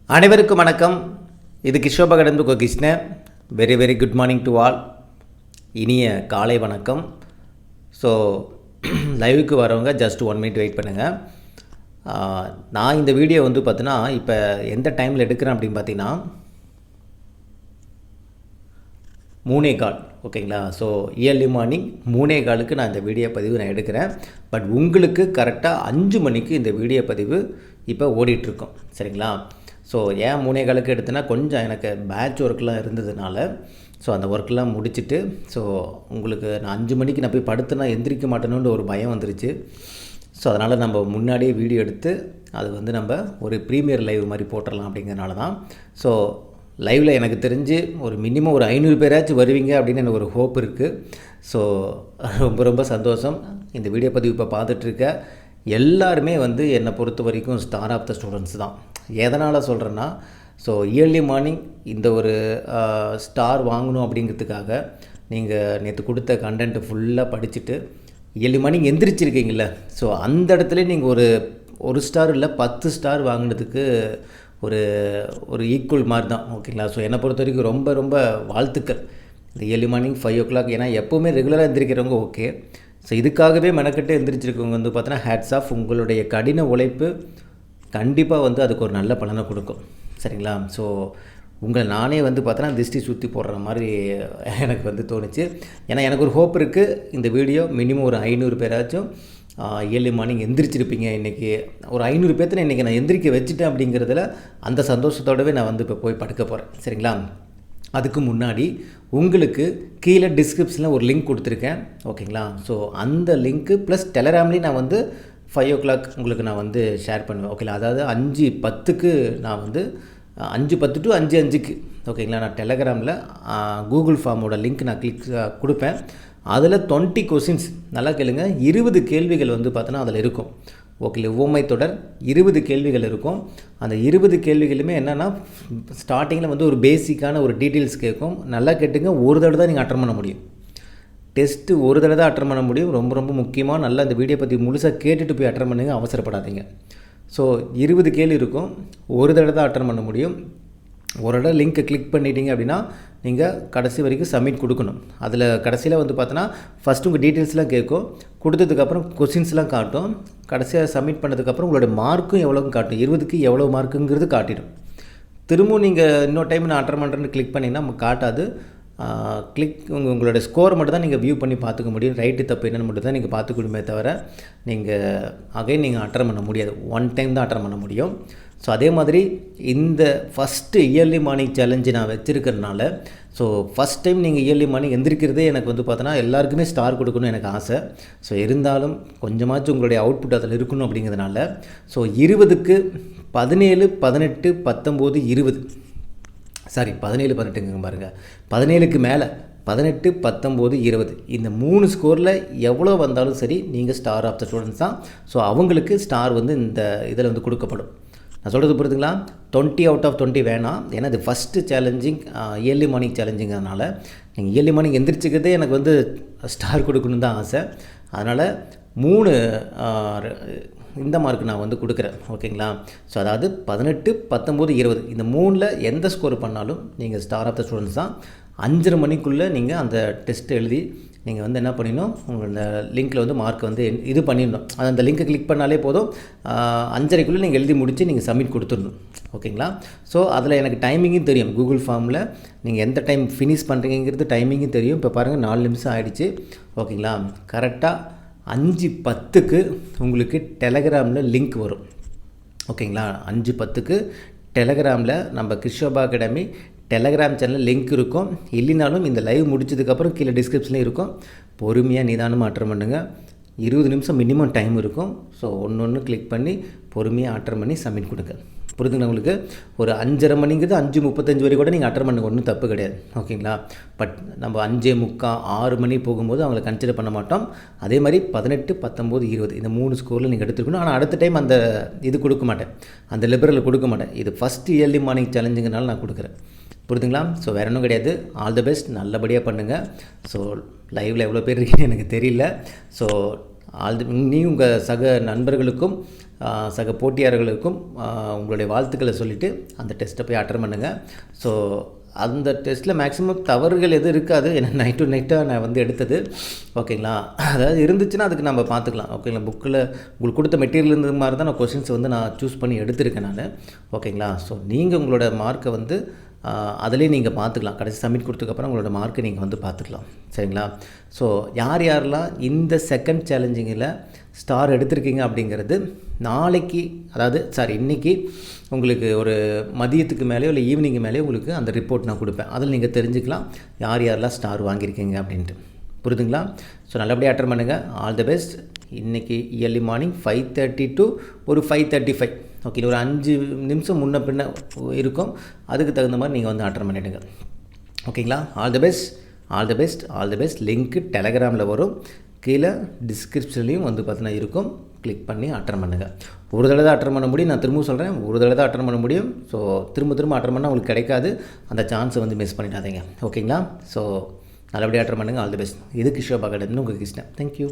அனைவருக்கும் வணக்கம். இது கிஷோபா கடந்து Krishnan. Very very good morning to all. இனிய காலை வணக்கம். ஸோ லைவுக்கு வரவங்க ஜஸ்ட் 1 மினிட் வெயிட் பண்ணுங்கள். நான் இந்த வீடியோ வந்து பார்த்தீங்கன்னா இப்போ எந்த டைமில் எடுக்கிறேன் அப்படின்னு பார்த்தீங்கன்னா 3:15 ஓகேங்களா. ஸோ இயர்லி மார்னிங் 3:15க்கு நான் இந்த வீடியோ பதிவு நான் எடுக்கிறேன். பட் உங்களுக்கு கரெக்டாக 5 மணிக்கு இந்த வீடியோ பதிவு இப்போ ஓடிட்டுருக்கோம், சரிங்களா. ஸோ ஏன் 3:15க்கு எடுத்தேன்னா கொஞ்சம் எனக்கு பேட்ச் ஒர்க்லாம் இருந்ததுனால ஸோ அந்த ஒர்க்கெலாம் முடிச்சுட்டு ஸோ உங்களுக்கு நான் 5 மணிக்கு நான் போய் படுத்துனா எந்திரிக்க மாட்டேன்னு ஒரு பயம் வந்துருச்சு. ஸோ அதனால் நம்ம முன்னாடியே வீடியோ எடுத்து அது வந்து நம்ம ஒரு ப்ரீமியர் லைவ் மாதிரி போட்டுடலாம் அப்படிங்கிறனால தான். ஸோ லைவில் எனக்கு தெரிஞ்சு ஒரு மினிமம் ஒரு 500 பேராச்சும் வருவீங்க அப்படின்னு எனக்கு ஒரு ஹோப் இருக்குது. ஸோ ரொம்ப ரொம்ப சந்தோஷம். இந்த வீடியோ பதிவு இப்போ பார்த்துட்ருக்க எல்லாருமே வந்து என்னை பொறுத்த வரைக்கும் ஸ்டார் ஆஃப் த ஸ்டூடெண்ட்ஸ் தான். எதனால் சொல்கிறேன்னா ஸோ இயர்லி மார்னிங் இந்த ஒரு ஸ்டார் வாங்கணும் அப்படிங்கிறதுக்காக நீங்கள் நேற்று கொடுத்த கண்டென்ட்டு ஃபுல்லாக படிச்சுட்டு இயர்லி மார்னிங் எந்திரிச்சிருக்கீங்கள. ஸோ அந்த இடத்துல நீங்கள் ஒரு ஸ்டார் இல்லை 10 ஸ்டார் வாங்கினதுக்கு ஒரு ஒரு ஈக்குவல் மாதிரி தான், ஓகேங்களா. ஸோ என்னை பொறுத்த வரைக்கும் ரொம்ப ரொம்ப வாழ்த்துக்கள். இந்த இயர்லி மார்னிங் 5 o'clock ஏன்னா எப்போவுமே ரெகுலராக எந்திரிக்கிறவங்க ஓகே. ஸோ இதுக்காகவே மெனக்கட்டு எந்திரிச்சிருக்கவங்க வந்து பார்த்தீங்கன்னா ஹேட்ஸ் ஆஃப். உங்களுடைய கடின உழைப்பு கண்டிப்பாக வந்து அதுக்கு ஒரு நல்ல பலனை கொடுக்கும், சரிங்களா. ஸோ உங்களை நானே வந்து பார்த்தோன்னா திருஷ்டி சுற்றி போடுற மாதிரி எனக்கு வந்து தோணுச்சு. ஏன்னா எனக்கு ஒரு ஹோப் இருக்குது, இந்த வீடியோ மினிமம் ஒரு 500 பேராச்சும் இயர்லி மார்னிங் எந்திரிச்சிருப்பீங்க. இன்றைக்கி ஒரு 500 பேர்த்து இன்றைக்கி நான் எந்திரிக்க வச்சுட்டேன் அப்படிங்கிறதுல அந்த சந்தோஷத்தோடவே நான் வந்து இப்போ போய் படுக்க போகிறேன், சரிங்களா. அதுக்கு முன்னாடி உங்களுக்கு கீழே டிஸ்கிரிப்ஷனில் ஒரு லிங்க் கொடுத்துருக்கேன், ஓகேங்களா. ஸோ அந்த லிங்க்கு ப்ளஸ் டெலகிராம்லேயும் நான் வந்து 5 o'clock உங்களுக்கு நான் வந்து ஷேர் பண்ணுவேன், ஓகேங்களா. அதாவது 5:10க்கு நான் வந்து 5:10 to 5:05க்கு ஓகேங்களா நான் டெலகிராமில் கூகுள் ஃபார்மோட லிங்க் நான் கொடுப்பேன். அதில் 20 கொஸ்டின்ஸ் நல்லா கேளுங்க. 20 கேள்விகள் வந்து பார்த்தோன்னா அதில் இருக்கும், ஓகே. உவமை தொடர் 20 கேள்விகள் இருக்கும். அந்த 20 கேள்விகளுமே என்னென்னா ஸ்டார்டிங்கில் வந்து ஒரு பேசிக்கான ஒரு டீட்டெயில்ஸ் கேட்கும். நல்லா கேட்டுங்க. ஒரு தடவை தான் நீங்கள் அட்டன் பண்ண முடியும். டெஸ்ட்டு ஒரு தடவை தான் அட்டன் பண்ண முடியும். ரொம்ப ரொம்ப முக்கியமாக நல்லா இந்த வீடியோ பற்றி முழுசாக கேட்டுட்டு போய் அட்டன் பண்ணுங்கள், அவசரப்படாதீங்க. ஸோ 20 கேள்வி இருக்கும், ஒரு தடவை தான் அட்டன் பண்ண முடியும். ஒரு இடம் லிங்க்கை கிளிக் பண்ணிட்டீங்க அப்படின்னா நீங்கள் கடைசி வரைக்கும் சப்மிட் கொடுக்கணும். அதில் கடைசியில் வந்து பார்த்தோன்னா ஃபஸ்ட்டு உங்கள் டீட்டெயில்ஸ்லாம் கேட்கும், கொடுத்ததுக்கப்புறம் கொஸ்டின்ஸ்லாம் காட்டும். கடைசியாக சப்மிட் பண்ணதுக்கப்புறம் உங்களோட மார்க்கும் எவ்வளோன்னு காட்டும். 20க்கு எவ்வளோ மார்க்குங்கிறது காட்டிடும். திரும்பவும் நீங்கள் இன்னொரு டைம் நான் அட்டன் பண்ணுறேன்னு கிளிக் பண்ணிங்கன்னா நமக்கு காட்டாது. உங்களோட ஸ்கோரை மட்டும் தான் நீங்கள் வியூ பண்ணி பார்த்துக்க முடியும். ரைட்டு தப்பு என்னென்னு மட்டும் தான் நீங்கள் பார்த்துக்கணுமே தவிர நீங்கள் அட்டன் பண்ண முடியாது. 1 டைம் தான் அட்டன் பண்ண முடியும். ஸோ அதே மாதிரி இந்த ஃபஸ்ட்டு இயர்லி மார்னிங் சேலஞ்சு நான் வச்சுருக்கிறதுனால ஸோ ஃபஸ்ட் டைம் நீங்கள் இயர்லி மார்னிங் எந்திரிக்கிறதே எனக்கு வந்து பார்த்தோன்னா எல்லாருக்குமே ஸ்டார் கொடுக்கணும்னு எனக்கு ஆசை. ஸோ இருந்தாலும் கொஞ்சமாச்சும் உங்களுடைய அவுட்புட் அதில் இருக்கணும் அப்படிங்கிறதுனால ஸோ 20க்கு 17, 18, 19, 20 சாரி 17, 18ங்க பாருங்கள். 17க்கு மேலே 18, 19, 20 இந்த 3 ஸ்கோரில் எவ்வளோ வந்தாலும் சரி நீங்கள் ஸ்டார் ஆஃப் த ஸ்டூடெண்ட்ஸ் தான். ஸோ அவங்களுக்கு ஸ்டார் வந்து இந்த இதில் வந்து கொடுக்கப்படும். நான் சொல்கிறது புரியுதுங்களா. 20 out of 20 வேணாம். ஏன்னா இது ஃபஸ்ட்டு சேலஞ்சிங் இயர்லி மார்னிங் சேலஞ்சிங்கிறதுனால நீங்கள் இயர்லி மார்னிங் எந்திரிச்சிக்கிறதே எனக்கு வந்து ஸ்டார் கொடுக்கணுன்னு தான் ஆசை. அதனால் 3 இந்த மார்க் நான் வந்து கொடுக்குறேன், ஓகேங்களா. ஸோ அதாவது 18, 19, 20 இந்த 3ல் எந்த ஸ்கோர் பண்ணாலும் நீங்கள் ஸ்டார் ஆஃப் த ஸ்டூடெண்ட்ஸ் தான். 5:30 மணிக்குள்ளே நீங்கள் அந்த டெஸ்ட் எழுதி நீங்கள் வந்து என்ன பண்ணிடணும், உங்களோட லிங்க்கில் வந்து மார்க் வந்து இது பண்ணிடணும். அது அந்த லிங்க்கை கிளிக் பண்ணாலே போதும். 5:30க்குள்ளே நீங்கள் எழுதி முடித்து நீங்கள் சப்மிட் கொடுத்துடணும், ஓகேங்களா. ஸோ அதில் எனக்கு டைமிங்கும் தெரியும். கூகுள் ஃபார்மில் நீங்கள் எந்த டைம் ஃபினிஷ் பண்ணுறீங்கிறது டைமிங்கும் தெரியும். இப்போ பாருங்கள் 4 நிமிஷம் ஆகிடுச்சு, ஓகேங்களா. கரெக்டாக 5:10க்கு உங்களுக்கு டெலகிராமில் லிங்க் வரும், ஓகேங்களா. 5:10க்கு டெலகிராமில் நம்ம கிஷோபா அகாடமி டெலகிராம் சேனலில் லிங்க் இருக்கும். இல்லைனாலும் இந்த லைவ் முடிச்சதுக்கப்புறம் கீழே டிஸ்கிரிப்ஷன்லேயும் இருக்கும். பொறுமையாக நிதானமாக அட்டன் பண்ணுங்கள். 20 நிமிஷம் மினிமம் டைம் இருக்கும். ஸோ ஒன்று கிளிக் பண்ணி பொறுமையாக அட்டன் பண்ணி சப்மிட் கொடுங்க. புரிதுங்களா உங்களுக்கு. ஒரு 5:30 மணிங்கிறது 5:35 வரை கூட நீங்கள் அட்டன் பண்ணுங்க, ஒன்றும் தப்பு கிடையாது, ஓகேங்களா. பட் நம்ம 5:45, 6 மணி போகும்போது அவங்களை கன்சிடர் பண்ண மாட்டோம். அதே மாதிரி 18, 19, 20 இந்த 3 ஸ்கோரில் நீங்கள் எடுத்துக்கணும். ஆனால் அடுத்த டைம் அந்த இது கொடுக்க மாட்டேன், அந்த லிபரல் கொடுக்க மாட்டேன். இது ஃபஸ்ட்டு இயர்லி மார்னிங் சேலஞ்சுங்கனால நான் கொடுக்குறேன், புரிதுங்களா. ஸோ வேறு ஒன்றும் கிடையாது. ஆல் த பெஸ்ட், நல்லபடியாக பண்ணுங்கள். ஸோ லைவில் எவ்வளோ பேர் இருக்கீங்கன்னு எனக்கு தெரியல. ஸோ நீ உங்கள் சக நண்பர்களுக்கும் சக போட்டியாளர்களுக்கும் உங்களுடைய வாழ்த்துக்களை சொல்லிவிட்டு அந்த டெஸ்ட்டை போய் அட்டெண்ட் பண்ணுங்கள். ஸோ அந்த டெஸ்ட்டில் மேக்ஸிமம் தவறுகள் எதுவும் இருக்காது. ஏன்னா நைட் டு நைட்டாக நான் வந்து எடுத்தது. ஓகேங்களா, அதாவது இருந்துச்சுன்னா அதுக்கு நம்ம பார்த்துக்கலாம். ஓகேங்களா, புக்கில் உங்களுக்கு கொடுத்த மெட்டீரியல் இருந்த மாதிரி தான் நான் கொஷின்ஸ் வந்து நான் சூஸ் பண்ணி எடுத்திருக்கேன் நான். ஓகேங்களா, ஸோ நீங்கள் உங்களோட மார்க்கை வந்து அதிலே நீங்கள் பார்த்துக்கலாம். கடைசி சப்மிட் கொடுத்ததுக்கப்புறம் உங்களோட மார்க்கை நீங்கள் வந்து பார்த்துக்கலாம். சரிங்களா, ஸோ யாரெல்லாம் இந்த செகண்ட் சேலஞ்சிங்கில் ஸ்டார் எடுத்திருக்கீங்க அப்படிங்கிறது நாளைக்கு, இன்றைக்கி உங்களுக்கு ஒரு மதியத்துக்கு மேலேயோ இல்லை ஈவினிங்கு மேலேயோ உங்களுக்கு அந்த ரிப்போர்ட் நான் கொடுப்பேன். அதில் நீங்கள் தெரிஞ்சுக்கலாம் யாரெல்லாம் ஸ்டார் வாங்கியிருக்கீங்க அப்படின்ட்டு. புரியுதுங்களா? ஸோ நல்லபடியாக அட்டெண்ட் பண்ணுங்கள். All the best. இன்றைக்கி இயர்லி மார்னிங் 5:30 to ஒரு 5:35, ஓகே, ஒரு 5 நிமிஷம் முன்ன பின்ன இருக்கும். அதுக்கு தகுந்த மாதிரி நீங்கள் வந்து அட்டெண்ட் பண்ணிவிடுங்க. ஓகேங்களா, all the best, all the best, all the best. Link டெலகிராமில் வரும், கீழே டிஸ்கிரிப்ஷன்லேயும் வந்து பார்த்தீங்கன்னா இருக்கும். கிளிக் பண்ணி அட்டெண்ட் பண்ணுங்கள். ஒரு தடவை தான் அட்டெண்ட் பண்ண முடியும். நான் திரும்ப சொல்கிறேன், ஒரு தடவை தான் அட்டெண்ட் பண்ண முடியும். ஸோ திரும்ப அட்டெண்ட் பண்ணால் உங்களுக்கு கிடைக்காது. அந்த சான்ஸை வந்து மிஸ் பண்ணிடாதீங்க. ஓகேங்களா, ஸோ நல்லபடியாக அட்டெண்ட் பண்ணுங்கள். All the best. இது கிஷோர் பாகடன்னு உங்கள் கிருஷ்ணன். தேங்க்யூ.